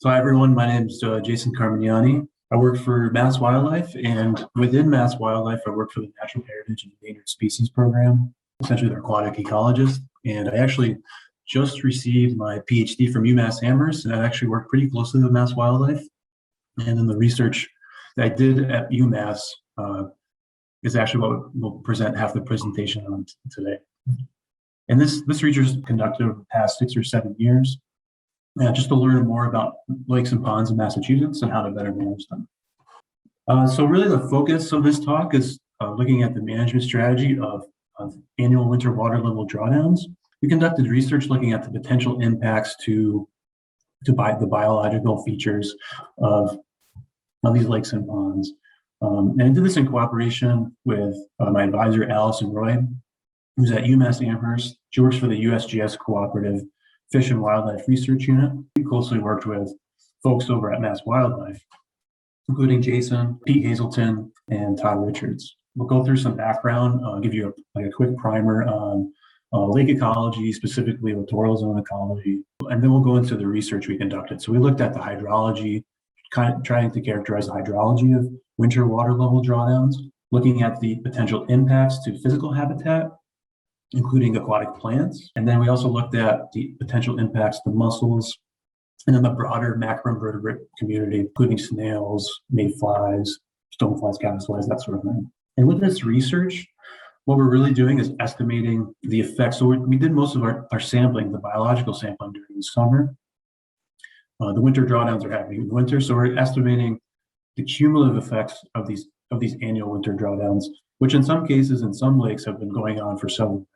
So hi everyone, my name is Jason Carmignani. I work for Mass Wildlife, and within Mass Wildlife, I work for the Natural Heritage and Endangered Species Program, essentially their aquatic ecologist. And I actually just received my PhD from UMass Amherst, and I actually work pretty closely with Mass Wildlife. And then the research that I did at UMass is actually what we'll present half the presentation on today. And this research is conducted over the past 6 or 7 years. Just to learn more about lakes and ponds in Massachusetts and how to better manage them. So really the focus of this talk is looking at the management strategy of annual winter water level drawdowns. We conducted research looking at the potential impacts to the biological features of these lakes and ponds. And I did this in cooperation with my advisor, Allison Roy, who's at UMass Amherst. She works for the USGS Cooperative Fish and Wildlife Research Unit. We closely worked with folks over at Mass Wildlife, including Jason, Pete Hazelton, and Todd Richards. We'll go through some background, give you a quick primer on lake ecology, specifically littoral zone ecology, and then we'll go into the research we conducted. So we looked at the hydrology, trying to characterize the hydrology of winter water level drawdowns, looking at the potential impacts to physical habitat, including aquatic plants. And then we also looked at the potential impacts to mussels and then the broader macroinvertebrate community, including snails, mayflies, stoneflies, caddisflies, that sort of thing. And with this research, what we're really doing is estimating the effects. So we did most of our sampling, the biological sampling during the summer. The winter drawdowns are happening in the winter, so we're estimating the cumulative effects of these annual winter drawdowns, which in some cases in some lakes have been going on for several decades.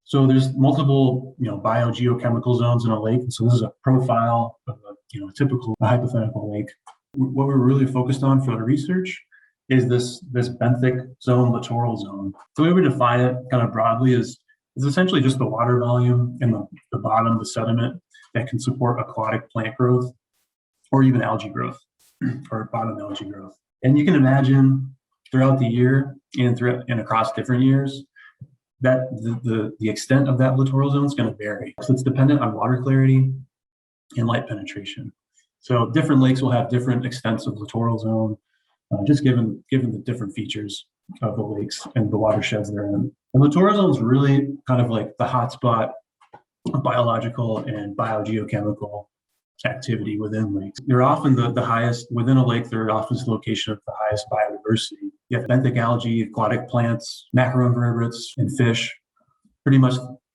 So there's multiple, biogeochemical zones in a lake. So this is a profile of a typical hypothetical lake. What we're really focused on for the research is this benthic zone, littoral zone. So the way we define it kind of broadly is essentially just the water volume in the bottom, the sediment that can support aquatic plant growth or even algae growth or bottom algae growth. And you can imagine throughout the year and across different years, that the extent of that littoral zone is going to vary. So it's dependent on water clarity and light penetration. So different lakes will have different extents of littoral zone, just given the different features of the lakes and the watersheds they're in. And littoral zone is really kind of like the hotspot of biological and biogeochemical activity within lakes. They're often the highest within a lake. They're often the location of the highest biodiversity. You have benthic algae, aquatic plants, macroinvertebrates, and fish. Pretty much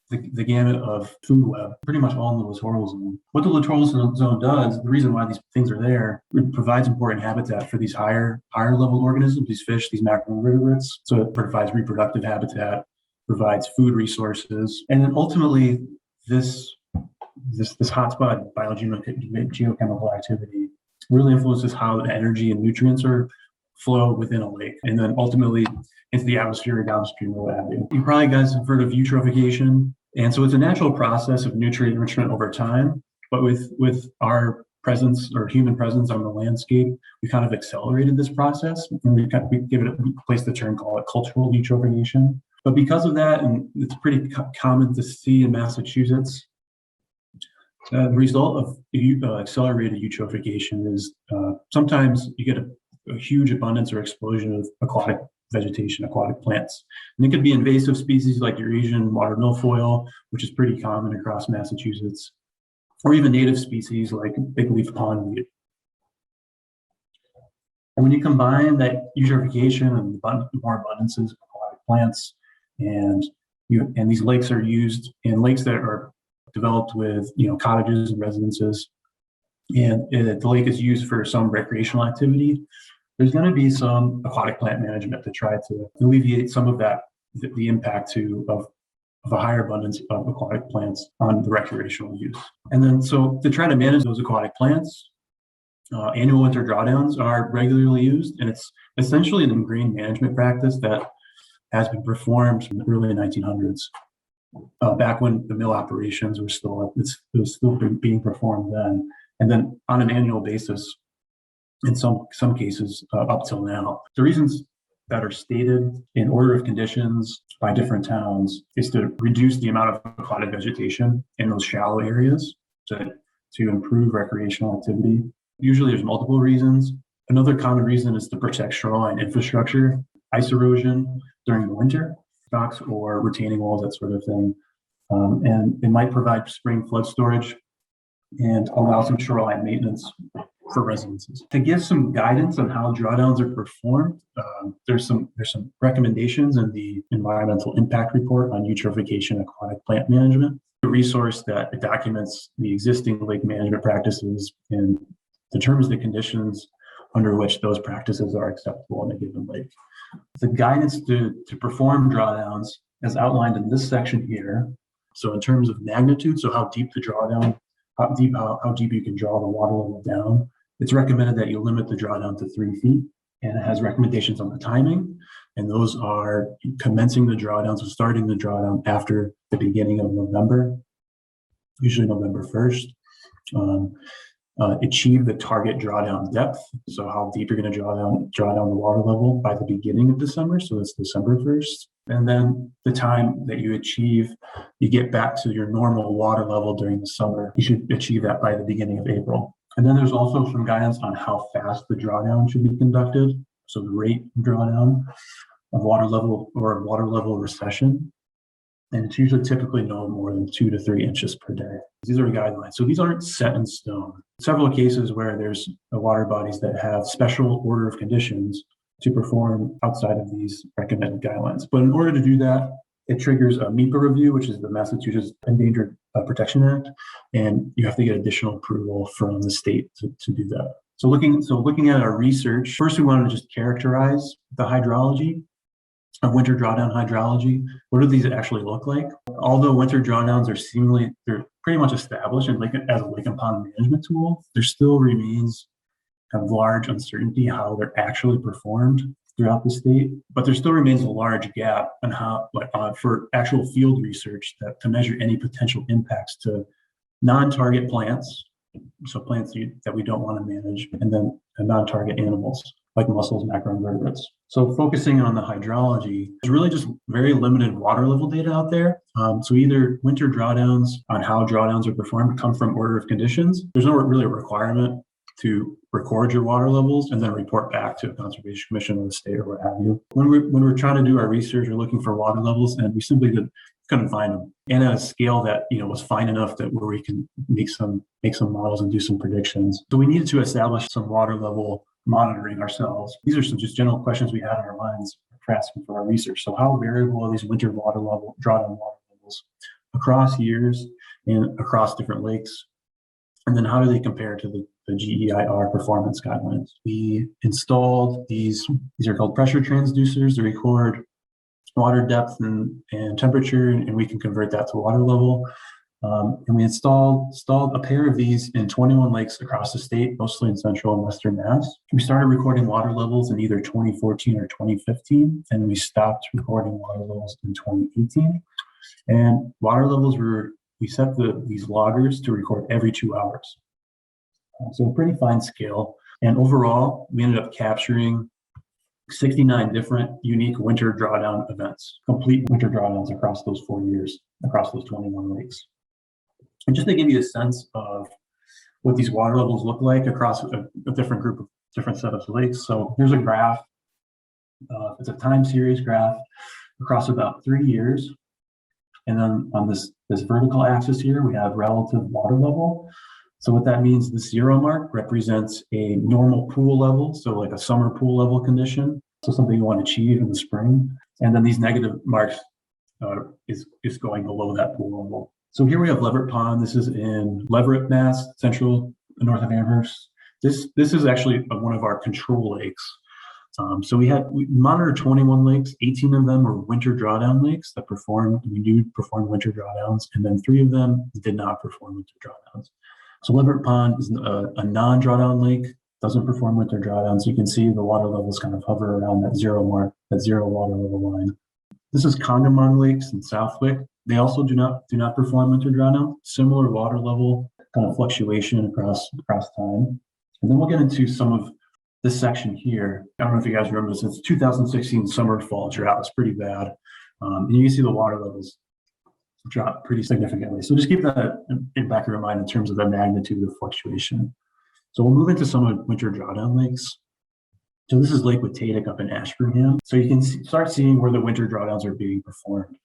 the gamut of food web, pretty much all in the littoral zone. What the littoral zone does, the reason why these things are there, it provides important habitat for these higher level organisms, these fish, these macroinvertebrates. So it provides reproductive habitat, provides food resources, and then ultimately this hotspot biogeochemical activity really influences how the energy and nutrients flow within a lake, and then ultimately into the atmosphere downstream or what have you. You probably guys have heard of eutrophication, and so it's a natural process of nutrient enrichment over time. But with our presence or human presence on the landscape, we kind of accelerated this process, and we placed the term, call it cultural eutrophication. But because of that, and it's pretty common to see in Massachusetts, the result of accelerated eutrophication is sometimes you get a huge abundance or explosion of aquatic vegetation, aquatic plants. And it could be invasive species like Eurasian water milfoil, which is pretty common across Massachusetts, or even native species like big-leaf pondweed. And when you combine that eutrophication and more abundances of aquatic plants, and these lakes are used in lakes that are developed with cottages and residences, and the lake is used for some recreational activity, there's going to be some aquatic plant management to try to alleviate some of that, the impact of a higher abundance of aquatic plants on the recreational use. And then so to try to manage those aquatic plants, annual winter drawdowns are regularly used, and it's essentially an ingrained management practice that has been performed in the early 1900s. Back when the mill operations were it was still being performed then, and then on an annual basis, in some cases up till now. The reasons that are stated in order of conditions by different towns is to reduce the amount of aquatic vegetation in those shallow areas, to to improve recreational activity. Usually there's multiple reasons. Another common reason is to protect shoreline infrastructure, ice erosion during the winter, docks or retaining walls, that sort of thing. And it might provide spring flood storage and allow some shoreline maintenance for residences. To give some guidance on how drawdowns are performed, there's some recommendations in the environmental impact report on eutrophication aquatic plant management, a resource that documents the existing lake management practices and determines the conditions under which those practices are acceptable in a given lake. The guidance to perform drawdowns as outlined in this section here. So in terms of magnitude, so how deep the drawdown, how deep you can draw the water level down, it's recommended that you limit the drawdown to 3 feet, and it has recommendations on the timing, and those are commencing the drawdown, so starting the drawdown after the beginning of November, usually November 1st. Achieve the target drawdown depth, so how deep you're going to draw down the water level by the beginning of December, so that's December 1st. And then the time that you get back to your normal water level during the summer, you should achieve that by the beginning of April. And then there's also some guidance on how fast the drawdown should be conducted. So the rate of drawdown of water level or water level recession. And it's usually typically no more than 2 to 3 inches per day. These are guidelines. So these aren't set in stone. Several cases where there's water bodies that have special order of conditions to perform outside of these recommended guidelines. But in order to do that, it triggers a MEPA review, which is the Massachusetts Endangered Protection Act, and you have to get additional approval from the state to do that. So looking at our research, first we wanted to just characterize the hydrology of winter drawdown hydrology. What do these actually look like? Although winter drawdowns they're pretty much established and as a lake and pond management tool, there still remains a large uncertainty how they're actually performed throughout the state, but there still remains a large gap on how, for actual field research to measure any potential impacts to non-target plants, so plants that we don't want to manage, and then non-target animals like mussels, macroinvertebrates. So focusing on the hydrology, there's really just very limited water level data out there. So either winter drawdowns on how drawdowns are performed come from order of conditions. There's no really requirement to record your water levels and then report back to a conservation commission or the state or what have you. When we're trying to do our research, we're looking for water levels, and we simply couldn't find them. And at a scale that was fine enough that where we can make some models and do some predictions. So we needed to establish some water level monitoring ourselves. These are some just general questions we had in our minds for asking for our research. So how variable are these winter drawdown water levels across years and across different lakes? And then how do they compare to the GEIR performance guidelines? We installed these are called pressure transducers to record water depth and temperature, and we can convert that to water level. And we installed a pair of these in 21 lakes across the state, mostly in central and western Mass. We started recording water levels in either 2014 or 2015, and we stopped recording water levels in 2018. And water levels we set these loggers to record every 2 hours. So a pretty fine scale. And overall, we ended up capturing 69 different unique winter drawdown events, complete winter drawdowns across those 4 years, across those 21 lakes. And just to give you a sense of what these water levels look like across a different set of lakes. So here's a graph. It's a time series graph across about 3 years. And then on this vertical axis here, we have relative water level. So what that means, the 0 mark represents a normal pool level, so like a summer pool level condition, so something you want to achieve in the spring. And then these negative marks is going below that pool level. So here we have Leverett Pond. This is in Leverett, Mass, central north of Amherst. This is actually one of our control lakes. So we monitored 21 lakes. 18 of them were winter drawdown lakes that performed winter drawdowns, and then 3 of them did not perform winter drawdowns. So Leverett Pond is a non-drawdown lake, doesn't perform winter drawdowns. You can see the water levels kind of hover around that 0 mark, that 0 water level line. This is Congamon Lakes in Southwick. They also do not perform winter drawdown. Similar water level kind of fluctuation across time. And then we'll get into some of this section here. I don't know if you guys remember this. It's 2016 summer fall drought. It's pretty bad. And you can see the water levels drop pretty significantly. So just keep that in back of your mind in terms of the magnitude of fluctuation. So we'll move into some of winter drawdown lakes. So this is Lake Watatic up in Ashburnham. So you can start seeing where the winter drawdowns are being performed.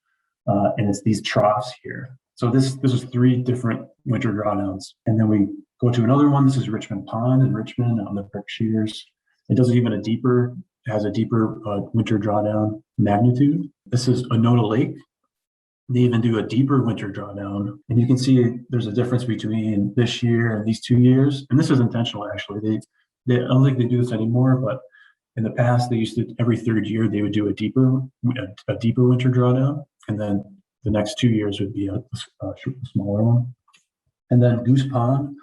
And it's these troughs here. So this is 3 different winter drawdowns. And then we go to another one. This is Richmond Pond in Richmond on the Berkshires. It has a deeper winter drawdown magnitude. This is Onota Lake. They even do a deeper winter drawdown. And you can see there's a difference between this year and these 2 years. And this is intentional, actually. I don't think they do this anymore, but in the past, they used to, every 3rd year, they would do a deeper winter drawdown. And then the next 2 years would be a smaller one. And then Goose Pond,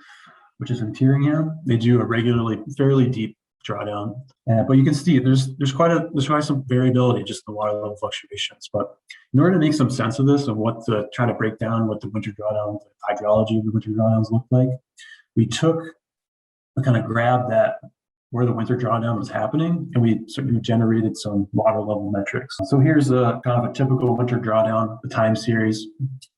which is in Tyringham, they do a fairly deep drawdown. But you can see there's quite some variability just in the water level fluctuations. But in order to make some sense of this and try to break down what the winter drawdown, the hydrology of the winter drawdowns look like, we kind of grabbed that where the winter drawdown was happening, and we generated some water level metrics. So here's kind of a typical winter drawdown, the time series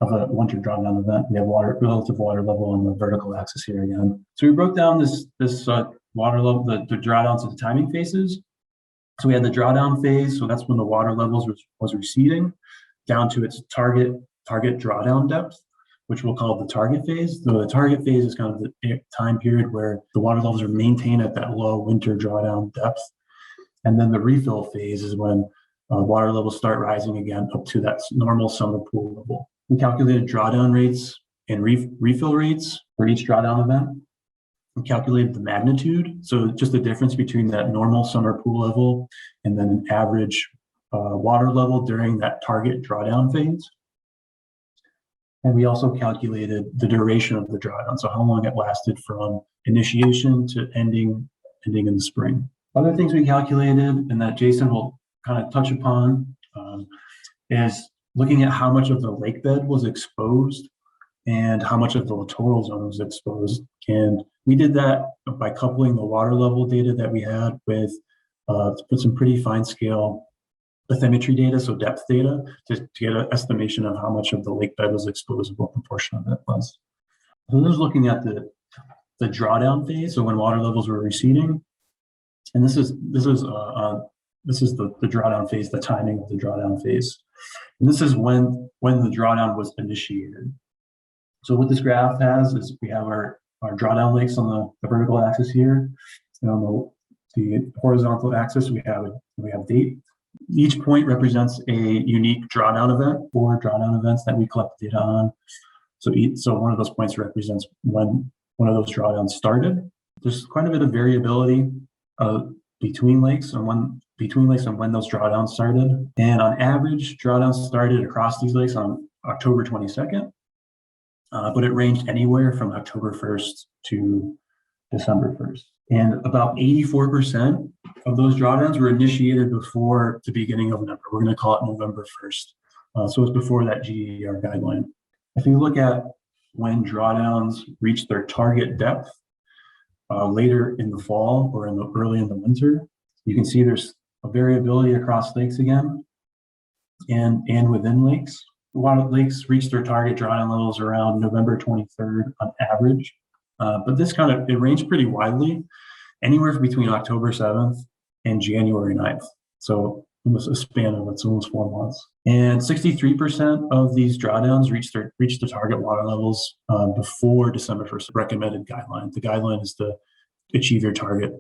of a winter drawdown event. We have relative water level on the vertical axis here again. So we broke down this water level, the drawdowns into timing phases. So we had the drawdown phase, so that's when the water levels was receding down to its target drawdown depth, which we'll call the target phase. So the target phase is kind of the time period where the water levels are maintained at that low winter drawdown depth. And then the refill phase is when water levels start rising again up to that normal summer pool level. We calculated drawdown rates and refill rates for each drawdown event. We calculated the magnitude, so just the difference between that normal summer pool level and then an average water level during that target drawdown phase. And we also calculated the duration of the drawdown, so how long it lasted from initiation to ending in the spring. Other things we calculated, and that Jason will kind of touch upon, is looking at how much of the lake bed was exposed and how much of the littoral zone was exposed. And we did that by coupling the water level data that we had with some pretty fine scale bathymetry data, so depth data, to get an estimation of how much of the lake bed was exposed and what proportion of that was. So this is looking at the drawdown phase, so when water levels were receding, and this is the drawdown phase, the timing of the drawdown phase, and this is when the drawdown was initiated. So what this graph has is we have our drawdown lakes on the vertical axis here, and on the horizontal axis we have date. Each point represents a unique drawdown event, 4 drawdown events that we collect data on. So one of those points represents when one of those drawdowns started. There's quite a bit of variability between lakes and when those drawdowns started. And on average, drawdowns started across these lakes on October 22nd, but it ranged anywhere from October 1st to December 1st. And about 84% of those drawdowns were initiated before the beginning of November. We're going to call it November 1st. So it's before that GER guideline. If you look at when drawdowns reach their target depth later in the fall or early in the winter, you can see there's a variability across lakes again and within lakes. A lot of lakes reach their target drawdown levels around November 23rd on average. But it ranged pretty widely, anywhere between October 7th and January 9th. So almost a span of almost 4 months. And 63% of these drawdowns reached the target water levels before December 1st recommended guideline. The guideline is to achieve your target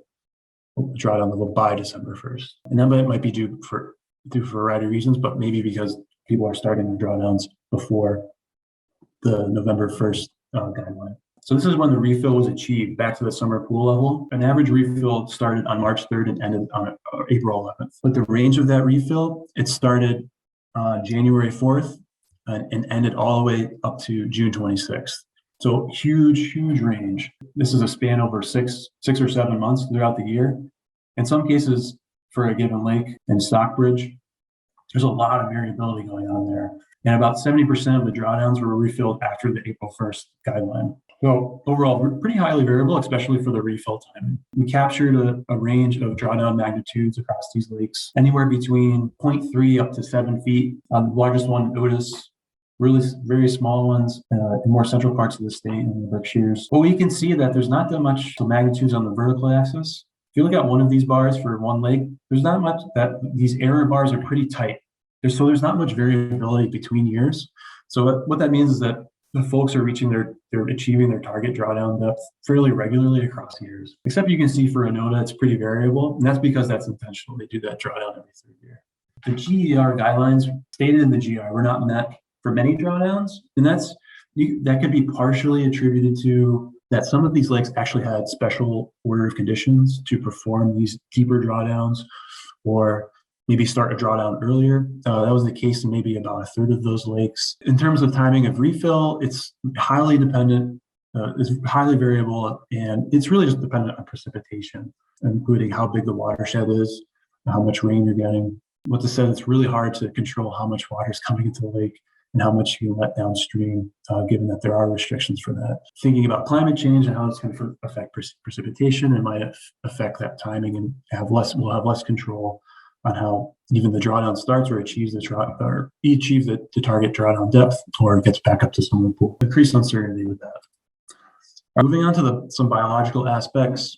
drawdown level by December 1st. And that might be due for a variety of reasons, but maybe because people are starting their drawdowns before the November 1st guideline. So this is when the refill was achieved back to the summer pool level. An average refill started on March 3rd and ended on April 11th. But the range of that refill, it started January 4th and ended all the way up to June 26th. So huge range. This is a span over six or 7 months throughout the year. In some cases, for a given lake in Stockbridge, there's a lot of variability going on there. And about 70% of the drawdowns were refilled after the April 1st guideline. So overall, we're pretty highly variable, especially for the refill timing. We captured a range of drawdown magnitudes across these lakes, anywhere between 0.3 up to 7 feet. The largest one, Otis, really very small ones in more central parts of the state and the Berkshires. But we can see that there's not that much magnitudes on the vertical axis. If you look at one of these bars for one lake, there's not much, that these error bars are pretty tight. There's not much variability between years. So what that means is that the folks are they're achieving their target drawdown depth fairly regularly across years. Except you can see for Anota, it's pretty variable, and that's because that's intentional. They do that drawdown every third year. The GER guidelines stated in the GR were not met for many drawdowns, and that could be partially attributed to that some of these lakes actually had special order of conditions to perform these deeper drawdowns, or maybe start a drawdown earlier. That was the case in maybe about a third of those lakes. In terms of timing of refill, it's highly dependent, it's highly variable, and it's really just dependent on precipitation, including how big the watershed is, how much rain you're getting. What to say, it's really hard to control how much water is coming into the lake and how much you can let downstream, given that there are restrictions for that. Thinking about climate change and how it's going to affect precipitation, it might affect that timing, and we'll have less control on how even the drawdown starts or achieves the target drawdown depth, or gets back up to some of the pool. Increased uncertainty with that. Moving on to some biological aspects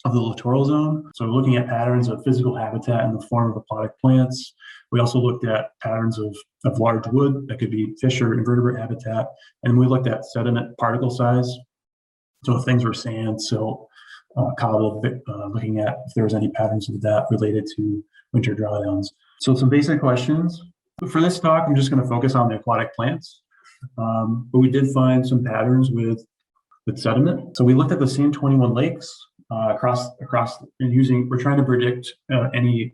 of the littoral zone. So looking at patterns of physical habitat in the form of aquatic plants. We also looked at patterns of large wood, that could be fish or invertebrate habitat. And we looked at sediment particle size. So if things were sand, silt, cobble, looking at if there was any patterns of that related to winter drawdowns. So some basic questions. For this talk, I'm just going to focus on the aquatic plants. But we did find some patterns with sediment. So we looked at the same 21 lakes across and we're trying to predict any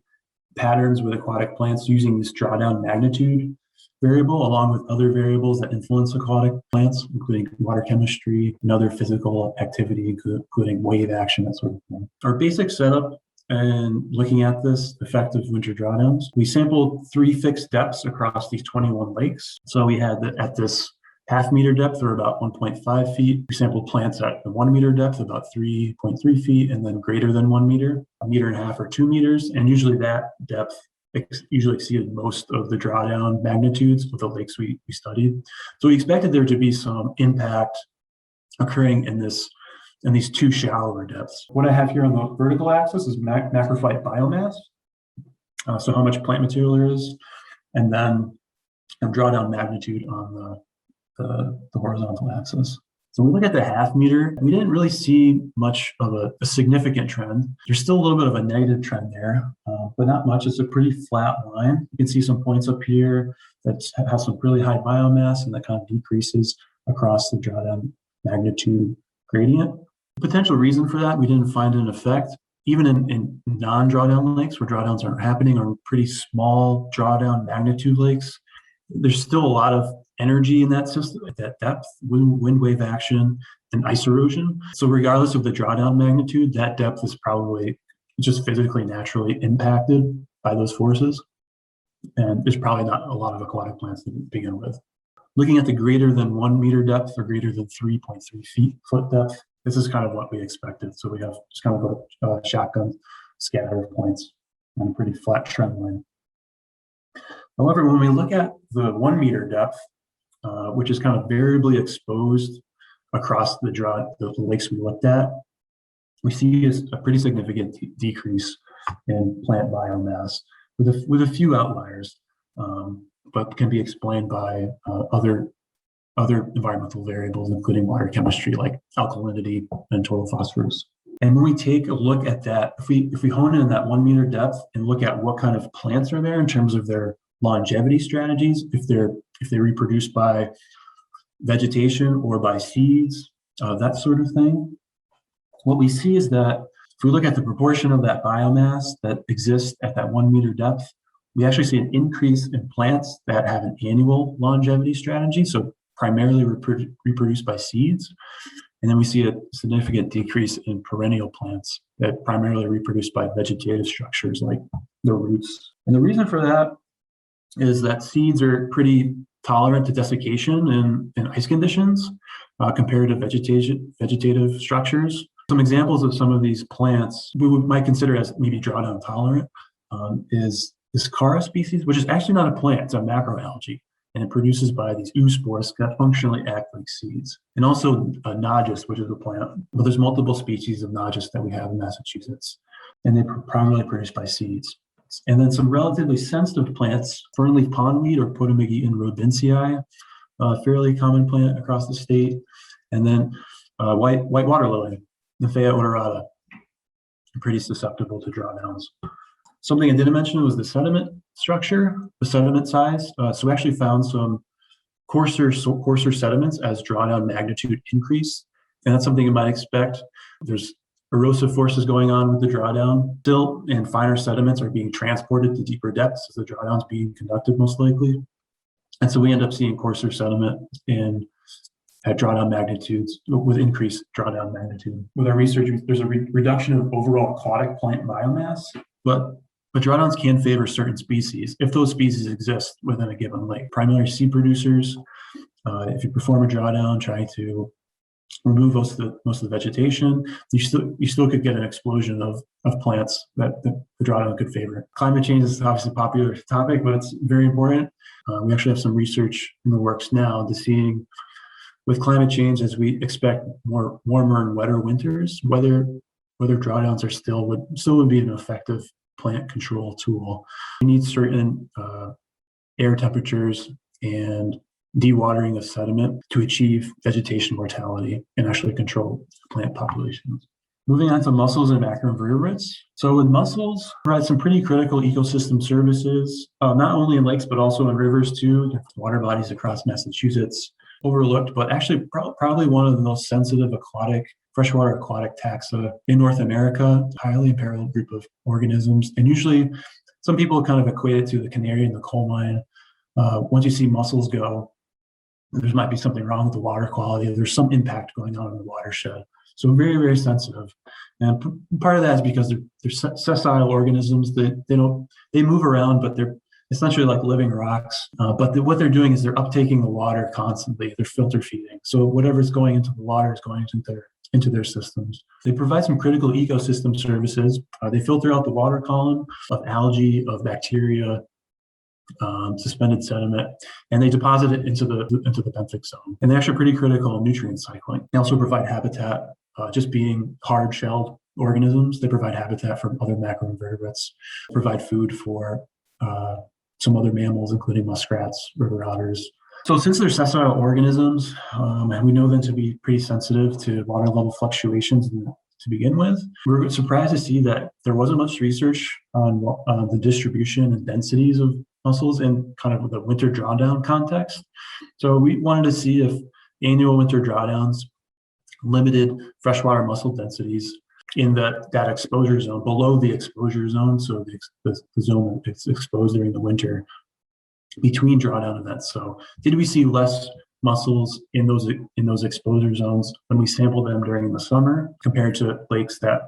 patterns with aquatic plants using this drawdown magnitude variable, along with other variables that influence aquatic plants, including water chemistry and other physical activity, including wave action, that sort of thing. Our basic setup and looking at this effect of winter drawdowns, we sampled 3 fixed depths across these 21 lakes. So we had at this half-meter depth, or about 1.5 feet. We sampled plants at the 1 meter depth, about 3.3 feet, and then greater than 1 meter, 1.5 meters or 2 meters. And usually that depth usually exceeded most of the drawdown magnitudes of the lakes we studied. So we expected there to be some impact occurring in these 2 shallower depths. What I have here on the vertical axis is macrophyte biomass, so how much plant material there is, and then a drawdown magnitude on the horizontal axis. So we look at the half meter, we didn't really see much of a significant trend. There's still a little bit of a negative trend there, but not much. It's a pretty flat line. You can see some points up here that have some really high biomass, and that kind of decreases across the drawdown magnitude gradient. Potential reason for that, we didn't find an effect. Even in non-drawdown lakes where drawdowns aren't happening, or pretty small drawdown magnitude lakes, there's still a lot of energy in that system at that depth, wind wave action and ice erosion. So regardless of the drawdown magnitude, that depth is probably just physically naturally impacted by those forces. And there's probably not a lot of aquatic plants to begin with. Looking at the greater than 1 meter depth or greater than 3.3 foot depth, this is kind of what we expected. So we have just kind of a shotgun scatter of points and a pretty flat trend line. However, when we look at the 1 meter depth, which is kind of variably exposed across the lakes we looked at, we see a pretty significant decrease in plant biomass with a few outliers, but can be explained by other environmental variables, including water chemistry like alkalinity and total phosphorus. And when we take a look at that, if we hone in on that 1 meter depth and look at what kind of plants are there in terms of their longevity strategies, if they reproduce by vegetation or by seeds, that sort of thing, what we see is that if we look at the proportion of that biomass that exists at that 1 meter depth, we actually see an increase in plants that have an annual longevity strategy, so primarily reproduced by seeds. And then we see a significant decrease in perennial plants that primarily reproduce by vegetative structures like the roots. And the reason for that is that seeds are pretty tolerant to desiccation in ice conditions compared to vegetative structures. Some examples of some of these plants we might consider as maybe drawdown tolerant is this Cara species, which is actually not a plant, it's a macroalgae. and it produces by these oospores that functionally act like seeds. And also nodus, which is a plant. But there's multiple species of nodus that we have in Massachusetts, and they're primarily produced by seeds. And then some relatively sensitive plants, fernleaf pondweed or Potamogeton rhodbentii, a fairly common plant across the state. And then white water lily, Nymphaea odorata, pretty susceptible to drawdowns. Something I didn't mention was the sediment structure, the sediment size. So we actually found some coarser sediments as drawdown magnitude increase. And that's something you might expect. There's erosive forces going on with the drawdown. Silt and finer sediments are being transported to deeper depths as the drawdown's being conducted most likely. And so we end up seeing coarser sediment at drawdown magnitudes with increased drawdown magnitude. With our research, there's a reduction of overall aquatic plant biomass, but drawdowns can favor certain species if those species exist within a given lake. Primary seed producers, if you perform a drawdown trying to remove most of the vegetation, you still could get an explosion of plants that the drawdown could favor. Climate change is obviously a popular topic, but it's very important. We actually have some research in the works now to seeing with climate change, as we expect more warmer and wetter winters, whether drawdowns would be an effective plant control tool. We need certain air temperatures and dewatering of sediment to achieve vegetation mortality and actually control plant populations. Moving on to mussels and macroinvertebrates. So with mussels, provide some pretty critical ecosystem services, not only in lakes, but also in rivers too, water bodies across Massachusetts. Overlooked, but actually probably one of the most sensitive freshwater aquatic taxa in North America, highly imperiled group of organisms. And usually some people kind of equate it to the canary in the coal mine. Once you see mussels go, there might be something wrong with the water quality. There's some impact going on in the watershed. So very, very sensitive. And part of that is because they're sessile organisms that they move around, but they're essentially like living rocks. But what they're doing is they're uptaking the water constantly. They're filter feeding. So whatever's going into the water is going into their systems. They provide some critical ecosystem services. They filter out the water column of algae, of bacteria, suspended sediment, and they deposit it into the benthic zone. And they're actually pretty critical in nutrient cycling. They also provide habitat, just being hard-shelled organisms. They provide habitat for other macroinvertebrates, provide food for some other mammals, including muskrats, river otters. So since they're sessile organisms, and we know them to be pretty sensitive to water level fluctuations to begin with, we're surprised to see that there wasn't much research on the distribution and densities of mussels in kind of the winter drawdown context. So we wanted to see if annual winter drawdowns limited freshwater mussel densities in that exposure zone, below the exposure zone, so the zone that's exposed during the winter between drawdown events. So did we see less mussels in those exposure zones when we sampled them during the summer compared to lakes that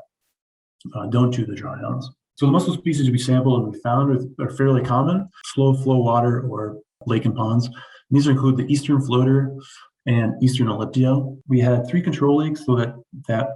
don't do the drawdowns? So the mussel species we sampled and we found are fairly common: slow flow water or lake and ponds. And these include the eastern floater and eastern elliptio. We had 3 control lakes so that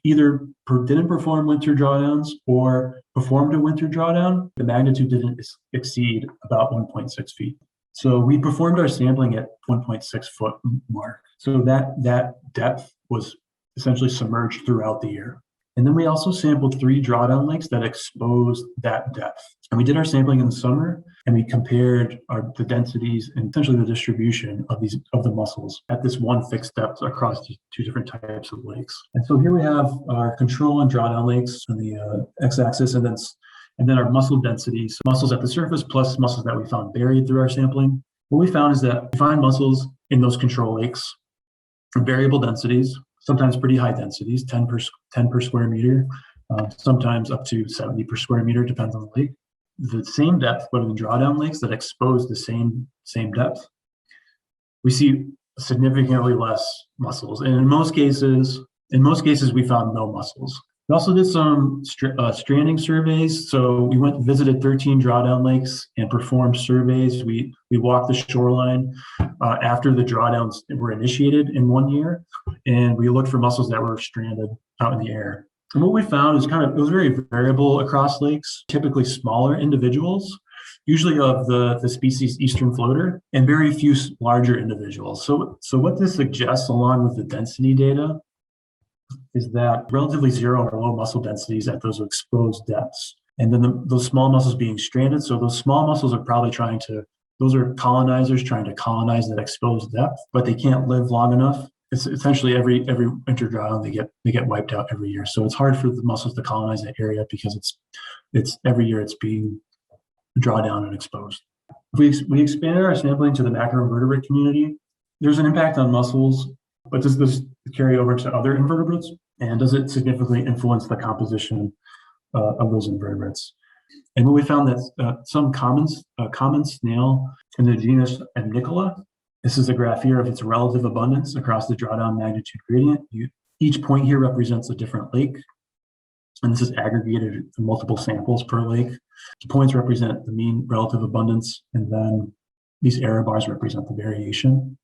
either didn't perform winter drawdowns or performed a winter drawdown. The magnitude didn't exceed about 1.6 feet. So we performed our sampling at 1.6 foot mark. So that depth was essentially submerged throughout the year. And then we also sampled 3 drawdown lakes that exposed that depth. And we did our sampling in the summer, and we compared the densities and essentially the distribution of the mussels at this one fixed depth across 2 different types of lakes. And so here we have our control and drawdown lakes on the x-axis, and then our mussel densities, mussels at the surface plus mussels that we found buried through our sampling. What we found is that we find mussels in those control lakes from variable densities, sometimes pretty high densities, 10 per square meter, sometimes up to 70 per square meter, depends on the lake. The same depth, but in drawdown lakes that expose the same depth, we see significantly less mussels. And in most cases, we found no mussels. We also did some stranding surveys. So we went and visited 13 drawdown lakes and performed surveys. We walked the shoreline after the drawdowns were initiated in one year, and we looked for mussels that were stranded out in the air. And what we found is it was very variable across lakes, typically smaller individuals, usually of the species eastern floater, and very few larger individuals. So what this suggests, along with the density data, is that relatively zero or low muscle densities at those exposed depths. And then those small mussels being stranded. So those small mussels are probably those are colonizers trying to colonize that exposed depth, but they can't live long enough. It's essentially every winter drawdown they get wiped out every year. So it's hard for the mussels to colonize that area because it's every year it's being drawn down and exposed. If we expand our sampling to the macroinvertebrate community, there's an impact on mussels, but does this carry over to other invertebrates? And does it significantly influence the composition of those invertebrates? And what we found that some common snail in the genus Amnicola, this is a graph here of its relative abundance across the drawdown magnitude gradient. Each point here represents a different lake, and this is aggregated to multiple samples per lake. The points represent the mean relative abundance, and then these error bars represent the variation.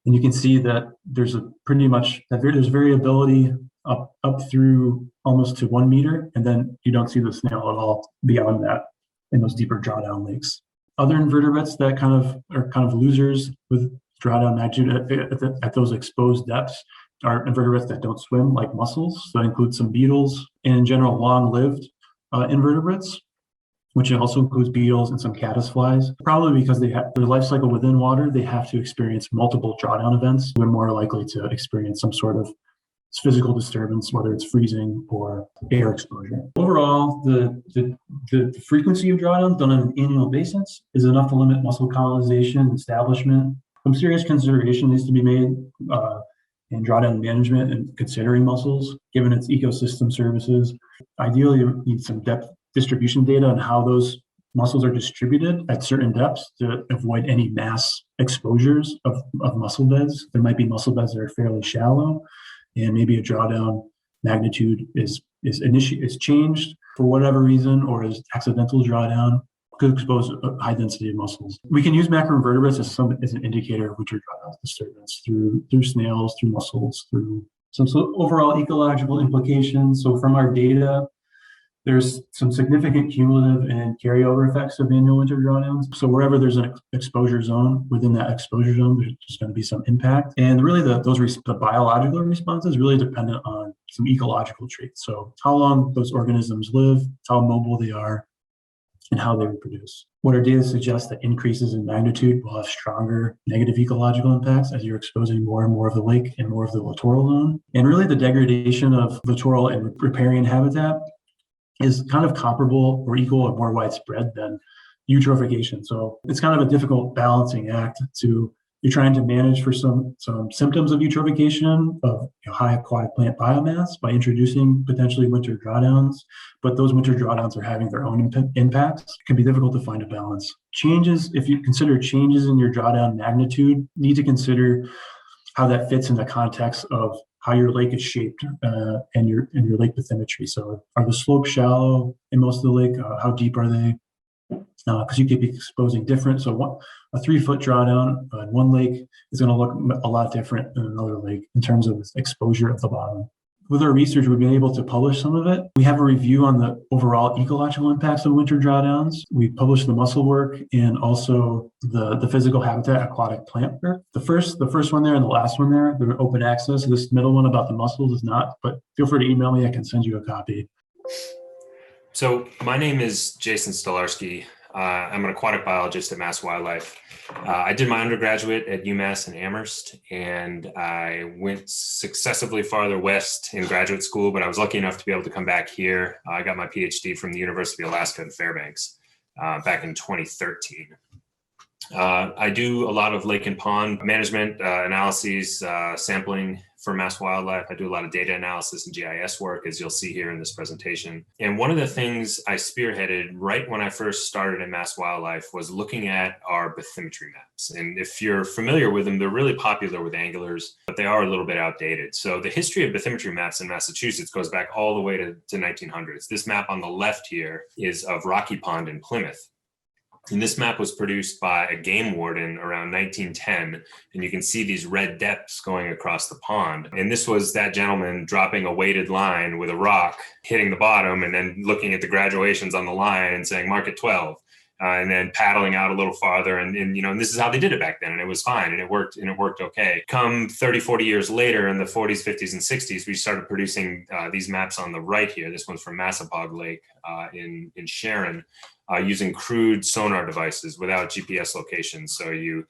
And you can see that there's there's variability up through almost to 1 meter, and then you don't see the snail at all beyond that in those deeper drawdown lakes. Other invertebrates that are kind of losers with drawdown magnitude at those exposed depths are invertebrates that don't swim, like mussels. So that includes some beetles, and in general, long-lived invertebrates, which also includes beetles and some caddisflies. Probably because their life cycle within water, they have to experience multiple drawdown events. They're more likely to experience some sort of physical disturbance, whether it's freezing or air exposure. Overall, the frequency of drawdowns done on an annual basis is enough to limit mussel colonization and establishment. Some serious consideration needs to be made in drawdown management and considering mussels, given its ecosystem services. Ideally, you need some depth distribution data on how those mussels are distributed at certain depths to avoid any mass exposures of mussel beds. There might be mussel beds that are fairly shallow, and maybe a drawdown magnitude is changed for whatever reason, or is accidental drawdown, could expose a high density of mussels. We can use macroinvertebrates as an indicator of winter drawdown disturbance through snails, through mussels, through some overall ecological implications. So from our data, there's some significant cumulative and carryover effects of annual winter drawdowns. So wherever there's an exposure zone, within that exposure zone, there's just going to be some impact. And really the biological response is really dependent on some ecological traits. So how long those organisms live, how mobile they are, and how they reproduce. What our data suggests that increases in magnitude will have stronger negative ecological impacts as you're exposing more and more of the lake and more of the littoral zone. And really the degradation of littoral and riparian habitat is kind of comparable or equal or more widespread than eutrophication. So it's kind of a difficult balancing act you're trying to manage for some symptoms of eutrophication of high aquatic plant biomass by introducing potentially winter drawdowns, but those winter drawdowns are having their own impacts. It can be difficult to find a balance. If you consider changes in your drawdown magnitude, you need to consider how that fits in the context of how your lake is shaped and your lake bathymetry. So are the slopes shallow in most of the lake? How deep are they? Because you could be exposing different. So a 3-foot drawdown in one lake is going to look a lot different than another lake in terms of exposure at the bottom. With our research, we've been able to publish some of it. We have a review on the overall ecological impacts of winter drawdowns. We published the mussel work and also the physical habitat aquatic plant work. The first one there and the last one there, they're open access. This middle one about the mussels is not, but feel free to email me. I can send you a copy. So my name is Jason Stolarsky. I'm an aquatic biologist at Mass Wildlife. I did my undergraduate at UMass in Amherst, and I went successively farther west in graduate school, but I was lucky enough to be able to come back here. I got my PhD from the University of Alaska in Fairbanks back in 2013. I do a lot of lake and pond management, analyses, sampling for Mass Wildlife. I do a lot of data analysis and GIS work, as you'll see here in this presentation. And one of the things I spearheaded right when I first started at Mass Wildlife was looking at our bathymetry maps. And if you're familiar with them, they're really popular with anglers, but they are a little bit outdated. So the history of bathymetry maps in Massachusetts goes back all the way to 1900s. This map on the left here is of Rocky Pond in Plymouth. And this map was produced by a game warden around 1910, and you can see these red depths going across the pond. And this was that gentleman dropping a weighted line with a rock, hitting the bottom, and then looking at the graduations on the line and saying, mark it 12. and then paddling out a little farther. And this is how they did it back then. And it was fine. And it worked okay. Come 30, 40 years later, in the 40s, 50s, and 60s, we started producing these maps on the right here. This one's from Massapog Lake in Sharon, using crude sonar devices without GPS locations. So you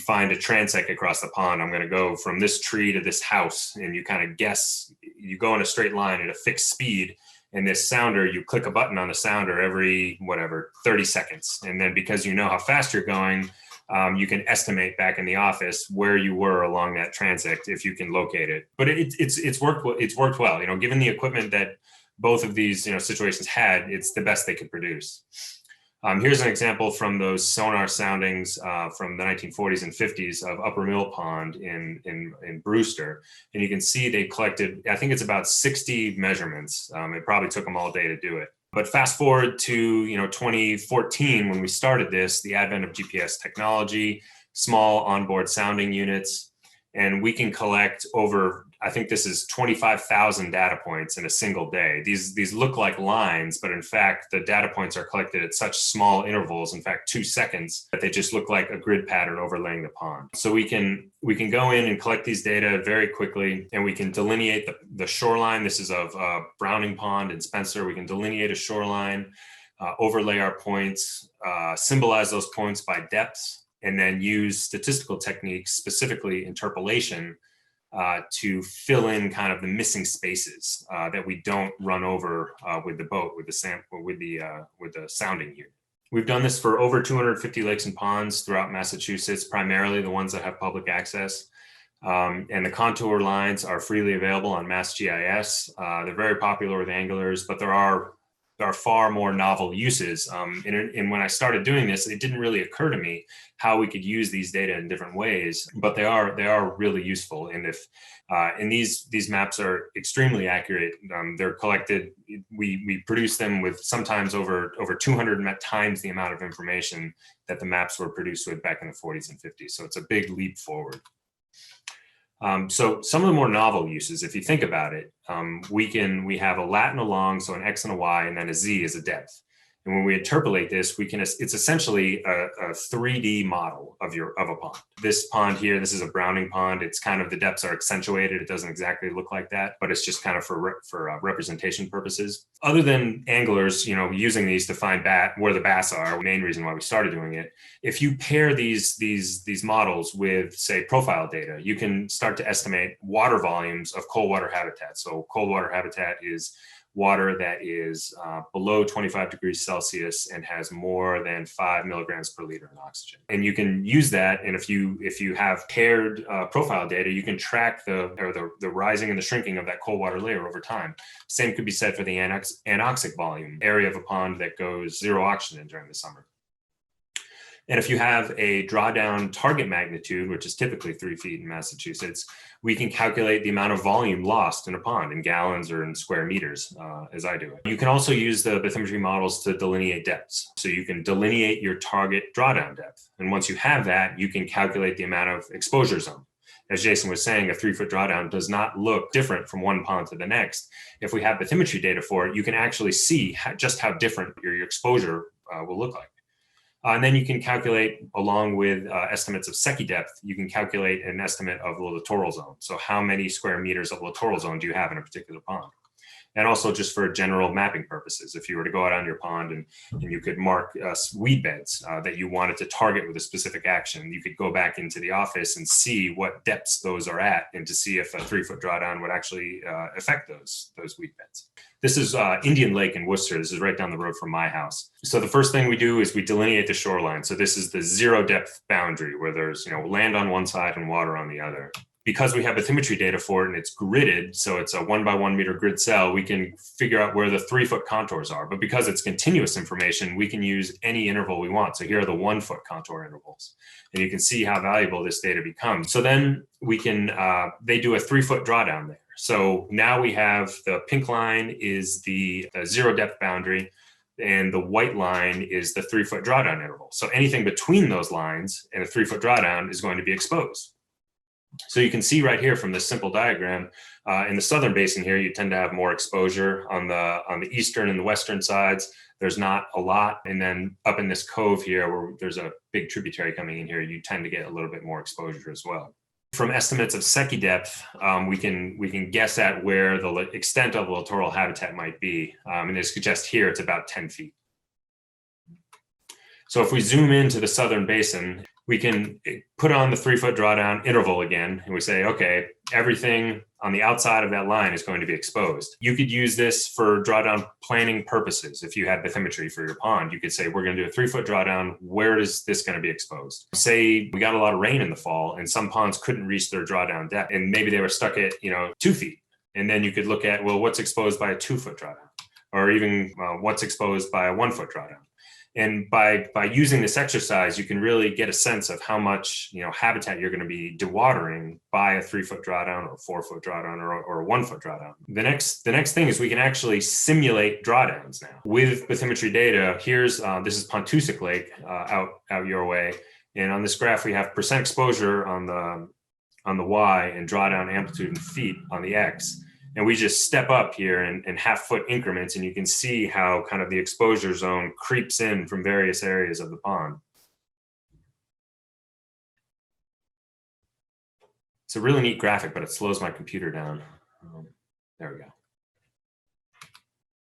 find a transect across the pond. I'm going to go from this tree to this house, and you kind of guess, you go in a straight line at a fixed speed. And this sounder, you click a button on the sounder every 30 seconds. And then because you know how fast you're going, you can estimate back in the office where you were along that transect if you can locate it. But it's worked well. Given the equipment that both of these situations had, it's the best they could produce. Here's an example from those sonar soundings from the 1940s and 50s of Upper Mill Pond in Worcester. And you can see they collected, I think it's about 60 measurements. It probably took them all day to do it. But fast forward to 2014, when we started this, the advent of GPS technology, small onboard sounding units, and we can collect over, I think this is 25,000 data points in a single day. These look like lines, but in fact, the data points are collected at such small intervals, in fact, 2 seconds, that they just look like a grid pattern overlaying the pond. So we can go in and collect these data very quickly, and we can delineate the shoreline. This is of Browning Pond in Spencer. We can delineate a shoreline, overlay our points, symbolize those points by depths, and then use statistical techniques, specifically interpolation, to fill in kind of the missing spaces that we don't run over with the boat, with the sounding unit. We've done this for over 250 lakes and ponds throughout Massachusetts, primarily the ones that have public access. And the contour lines are freely available on MassGIS. They're very popular with anglers, but there are far more novel uses. And when I started doing this, it didn't really occur to me how we could use these data in different ways, but they are really useful. And these maps are extremely accurate. They're collected, we produce them with sometimes over 200 times the amount of information that the maps were produced with back in the 40s and 50s. So it's a big leap forward. So some of the more novel uses, if you think about it, we have a lat and a long, so an X and a Y, and then a Z is a depth. And when we interpolate this, it's essentially a 3D model of a pond. This pond here, this is a Browning Pond. It's kind of, the depths are accentuated. It doesn't exactly look like that, but it's just kind of for representation purposes. Other than anglers, using these to find where the bass are, the main reason why we started doing it. If you pair these models with, say, profile data, you can start to estimate water volumes of cold water habitat. So cold water habitat is water that is below 25 degrees Celsius and has more than 5 milligrams per liter in oxygen. And you can use that, and if you have paired profile data, you can track the rising and the shrinking of that cold water layer over time. Same could be said for the anoxic volume, area of a pond that goes zero oxygen during the summer. And if you have a drawdown target magnitude, which is typically 3 feet in Massachusetts, we can calculate the amount of volume lost in a pond in gallons or in square meters, as I do it. You can also use the bathymetry models to delineate depths. So you can delineate your target drawdown depth. And once you have that, you can calculate the amount of exposure zone. As Jason was saying, a 3-foot drawdown does not look different from one pond to the next. If we have bathymetry data for it, you can actually see just how different your exposure will look like. And then you can calculate, along with estimates of secchi depth, you can calculate an estimate of the littoral zone. So how many square meters of littoral zone do you have in a particular pond? And also just for general mapping purposes, if you were to go out on your pond and you could mark weed beds that you wanted to target with a specific action, you could go back into the office and see what depths those are at, and to see if a 3-foot drawdown would actually affect those weed beds. This is Indian Lake in Worcester. This is right down the road from my house. So the first thing we do is we delineate the shoreline. So this is the 0 depth boundary, where there's land on one side and water on the other. Because we have bathymetry data for it and it's gridded, so it's a 1 by 1 meter grid cell, we can figure out where the 3-foot contours are. But because it's continuous information, we can use any interval we want. So here are the 1-foot contour intervals. And you can see how valuable this data becomes. So then we can, they do a 3-foot drawdown there. So now we have, the pink line is the 0 depth boundary, and the white line is the 3-foot drawdown interval. So anything between those lines and a 3-foot drawdown is going to be exposed. So you can see right here from this simple diagram, in the southern basin here, you tend to have more exposure on the eastern and the western sides. There's not a lot. And then up in this cove here, where there's a big tributary coming in here, you tend to get a little bit more exposure as well. From estimates of secchi depth, we can guess at where the extent of the littoral habitat might be. And they suggest here it's about 10 feet. So if we zoom into the southern basin, we can put on the 3-foot drawdown interval again, and we say, okay, everything on the outside of that line is going to be exposed. You could use this for drawdown planning purposes. If you had bathymetry for your pond, you could say, we're going to do a 3-foot drawdown. Where is this going to be exposed? Say we got a lot of rain in the fall and some ponds couldn't reach their drawdown depth, and maybe they were stuck at 2 feet. And then you could look at, well, what's exposed by a 2-foot drawdown, or even what's exposed by a 1-foot drawdown. And by using this exercise, you can really get a sense of how much habitat you're going to be dewatering by a 3-foot drawdown or a 4-foot drawdown or a 1-foot drawdown. The next thing is we can actually simulate drawdowns now with bathymetry data. Here's this is Pontusic Lake out your way, and on this graph we have percent exposure on the Y and drawdown amplitude in feet on the X. And we just step up here in half-foot increments, and you can see how kind of the exposure zone creeps in from various areas of the pond. It's a really neat graphic, but it slows my computer down. There we go.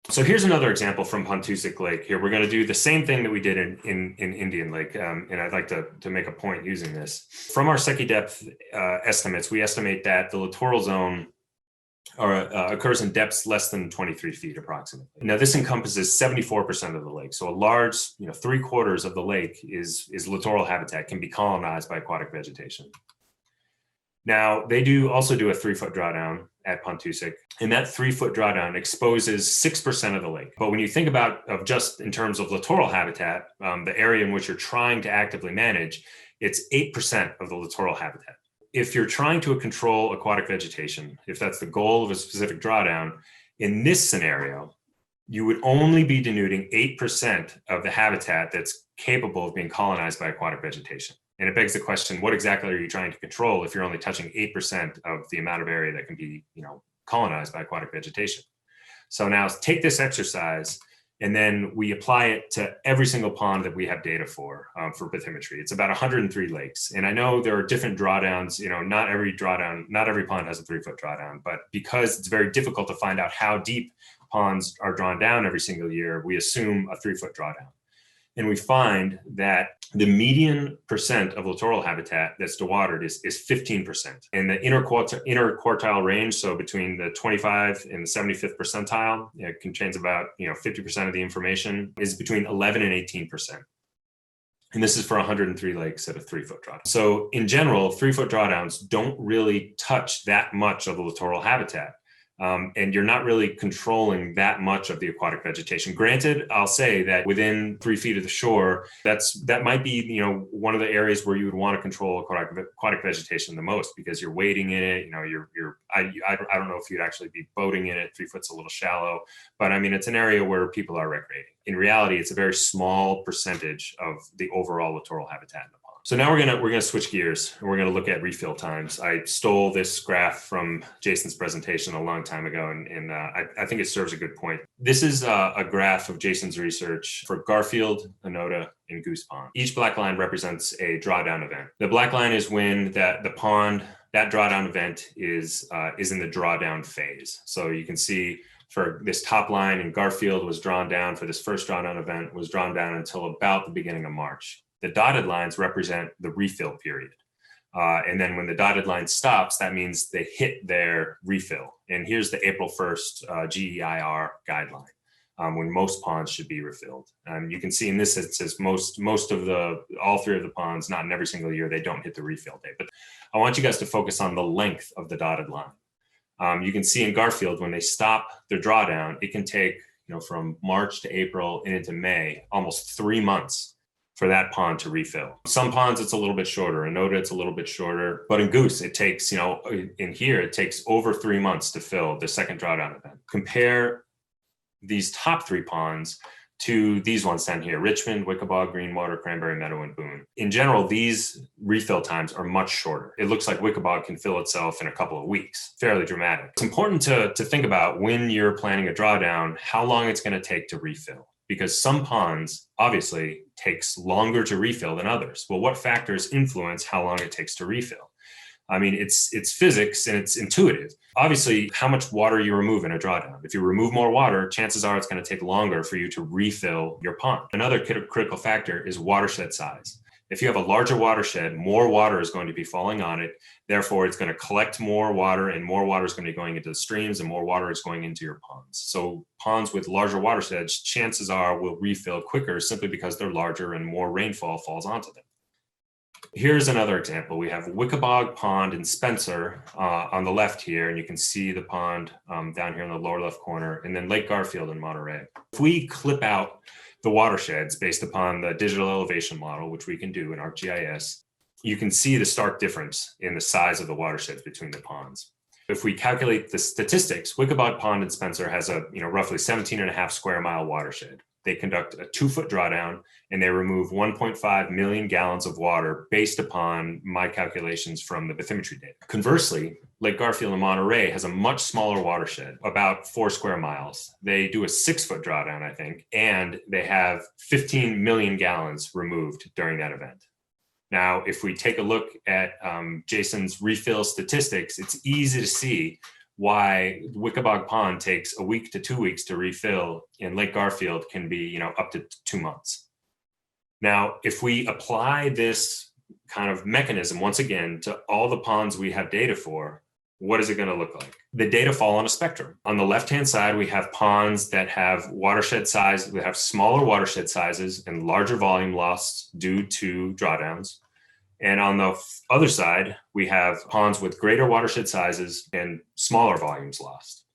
So here's another example from Pontusic Lake. Here we're going to do the same thing that we did in Indian Lake, and I'd like to make a point using this. From our secchi depth estimates, we estimate that the littoral zone occurs in depths less than 23 feet approximately. Now this encompasses 74% of the lake. So a large, 3/4 of the lake is littoral habitat, can be colonized by aquatic vegetation. Now they also do a 3-foot drawdown at Pontusic, and that 3-foot drawdown exposes 6% of the lake. But when you think of just in terms of littoral habitat, the area in which you're trying to actively manage, it's 8% of the littoral habitat. If you're trying to control aquatic vegetation, if that's the goal of a specific drawdown, in this scenario, you would only be denuding 8% of the habitat that's capable of being colonized by aquatic vegetation. And it begs the question, what exactly are you trying to control if you're only touching 8% of the amount of area that can be, colonized by aquatic vegetation? So now take this exercise, and then we apply it to every single pond that we have data for bathymetry. It's about 103 lakes. And I know there are different drawdowns, not every pond has a 3-foot drawdown, but because it's very difficult to find out how deep ponds are drawn down every single year, we assume a 3-foot drawdown. And we find that the median percent of littoral habitat that's dewatered is 15%. And the inner quartile range, so between the 25 and the 75th percentile, it contains about 50% of the information, is between 11 and 18%. And this is for 103 lakes at a 3-foot drawdown. So in general, 3-foot drawdowns don't really touch that much of the littoral habitat. And you're not really controlling that much of the aquatic vegetation. Granted, I'll say that within 3 feet of the shore, that might be one of the areas where you would want to control aquatic vegetation the most, because you're wading in it. I don't know if you'd actually be boating in it. 3 foot's a little shallow, but I mean it's an area where people are recreating. In reality, it's a very small percentage of the overall littoral habitat in the pond. So now we're gonna switch gears, and we're gonna look at refill times. I stole this graph from Jason's presentation a long time ago, and I think it serves a good point. This is a graph of Jason's research for Garfield, Anota, and Goose Pond. Each black line represents a drawdown event. The black line is when that drawdown event is in the drawdown phase. So you can see for this top line in Garfield was drawn down for this first drawdown event, was drawn down until about the beginning of March. The dotted lines represent the refill period. And then when the dotted line stops, that means they hit their refill. And here's the April 1st GEIR guideline, when most ponds should be refilled. You can see in this, it says all 3 of the ponds, not in every single year, they don't hit the refill date. But I want you guys to focus on the length of the dotted line. You can see in Garfield, when they stop their drawdown, it can take, from March to April and into May, almost 3 months for that pond to refill. Some ponds, it's a little bit shorter. In Noda, it's a little bit shorter. But in Goose, it takes, in here, it takes over 3 months to fill the second drawdown event. Compare these top 3 ponds to these ones down here: Richmond, Wickabog, Greenwater, Cranberry Meadow, and Boone. In general, these refill times are much shorter. It looks like Wickabog can fill itself in a couple of weeks, fairly dramatic. It's important to think about when you're planning a drawdown, how long it's going to take to refill, because some ponds obviously takes longer to refill than others. Well, what factors influence how long it takes to refill? I mean, it's physics and it's intuitive. Obviously, how much water you remove in a drawdown. If you remove more water, chances are it's going to take longer for you to refill your pond. Another critical factor is watershed size. If you have a larger watershed, more water is going to be falling on it. Therefore, it's going to collect more water, and more water is going to be going into the streams, and more water is going into your ponds. So ponds with larger watersheds, chances are, will refill quicker simply because they're larger and more rainfall falls onto them. Here's another example. We have Wickabog Pond in Spencer on the left here, and you can see the pond down here in the lower left corner, and then Lake Garfield in Monterey. If we clip out the watersheds based upon the digital elevation model, which we can do in ArcGIS, you can see the stark difference in the size of the watersheds between the ponds. If we calculate the statistics, Wickabog Pond in Spencer has a roughly 17.5 square mile watershed. They conduct a 2-foot drawdown, and they remove 1.5 million gallons of water based upon my calculations from the bathymetry data. Conversely, Lake Garfield in Monterey has a much smaller watershed, about 4 square miles. They do a 6-foot drawdown, I think, and they have 15 million gallons removed during that event. Now, if we take a look at Jason's refill statistics, it's easy to see why Wickabog Pond takes a week to 2 weeks to refill, and Lake Garfield can be, up to 2 months. Now, if we apply this kind of mechanism once again to all the ponds we have data for, what is it going to look like? The data fall on a spectrum. On the left-hand side, we have ponds that have watershed size, that have smaller watershed sizes and larger volume loss due to drawdowns. And on the other side, we have ponds with greater watershed sizes and smaller volumes lost.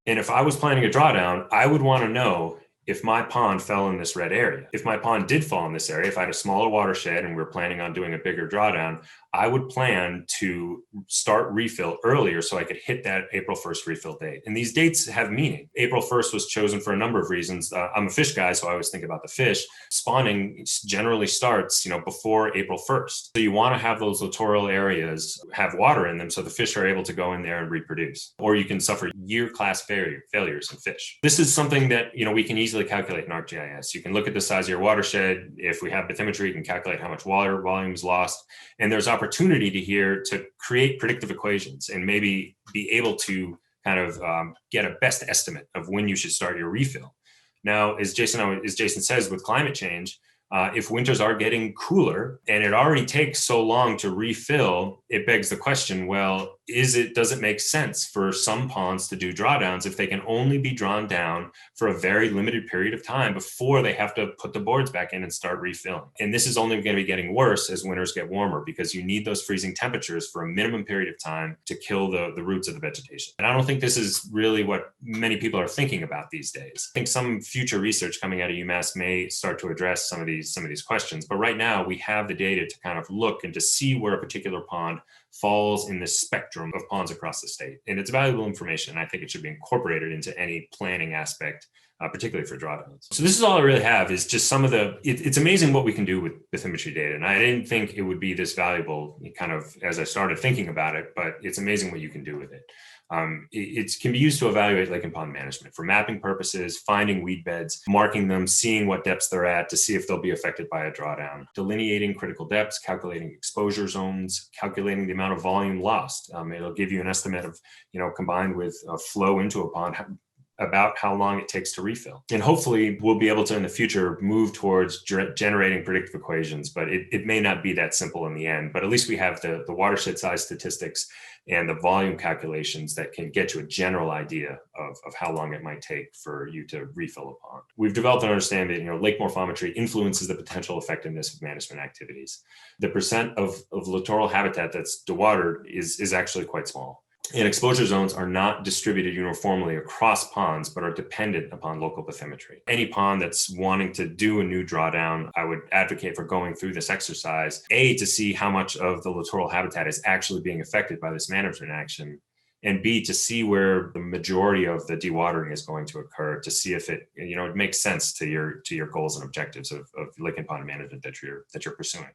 And if I was planning a drawdown, I would want to know if my pond fell in this red area. If my pond did fall in this area, if I had a smaller watershed and we're planning on doing a bigger drawdown, I would plan to start refill earlier so I could hit that April 1st refill date. And these dates have meaning. April 1st was chosen for a number of reasons. I'm a fish guy, so I always think about the fish. Spawning generally starts, before April 1st. So you want to have those littoral areas have water in them so the fish are able to go in there and reproduce. Or you can suffer year-class failures in fish. This is something that, we can easily calculate in ArcGIS. You can look at the size of your watershed. If we have bathymetry, you can calculate how much water volume is lost. And there's opportunity to create predictive equations and maybe be able to kind of get a best estimate of when you should start your refill. Now, as Jason says, with climate change, if winters are getting cooler and it already takes so long to refill, it begs the question, well, does it make sense for some ponds to do drawdowns if they can only be drawn down for a very limited period of time before they have to put the boards back in and start refilling? And this is only going to be getting worse as winters get warmer, because you need those freezing temperatures for a minimum period of time to kill the roots of the vegetation. And I don't think this is really what many people are thinking about these days. I think some future research coming out of UMass may start to address some of these questions. But right now we have the data to kind of look and to see where a particular pond falls in the spectrum of ponds across the state. And it's valuable information. And I think it should be incorporated into any planning aspect, particularly for drawdowns. So this is all I really have, is just some of it's amazing what we can do with bathymetry data. And I didn't think it would be this valuable kind of as I started thinking about it, but it's amazing what you can do with it. It can be used to evaluate lake and pond management for mapping purposes, finding weed beds, marking them, seeing what depths they're at to see if they'll be affected by a drawdown, delineating critical depths, calculating exposure zones, calculating the amount of volume lost. It'll give you an estimate of, combined with a flow into a pond, about how long it takes to refill. And hopefully we'll be able to in the future move towards generating predictive equations, but it may not be that simple in the end. But at least we have the watershed size statistics and the volume calculations that can get you a general idea of how long it might take for you to refill a pond. We've developed an understanding that lake morphometry influences the potential effectiveness of management activities. The percent of littoral habitat that's dewatered is actually quite small. And exposure zones are not distributed uniformly across ponds, but are dependent upon local bathymetry. Any pond that's wanting to do a new drawdown, I would advocate for going through this exercise, to see how much of the littoral habitat is actually being affected by this management action, and B, to see where the majority of the dewatering is going to occur, to see if it, it makes sense to your goals and objectives of lake and pond management that you're pursuing.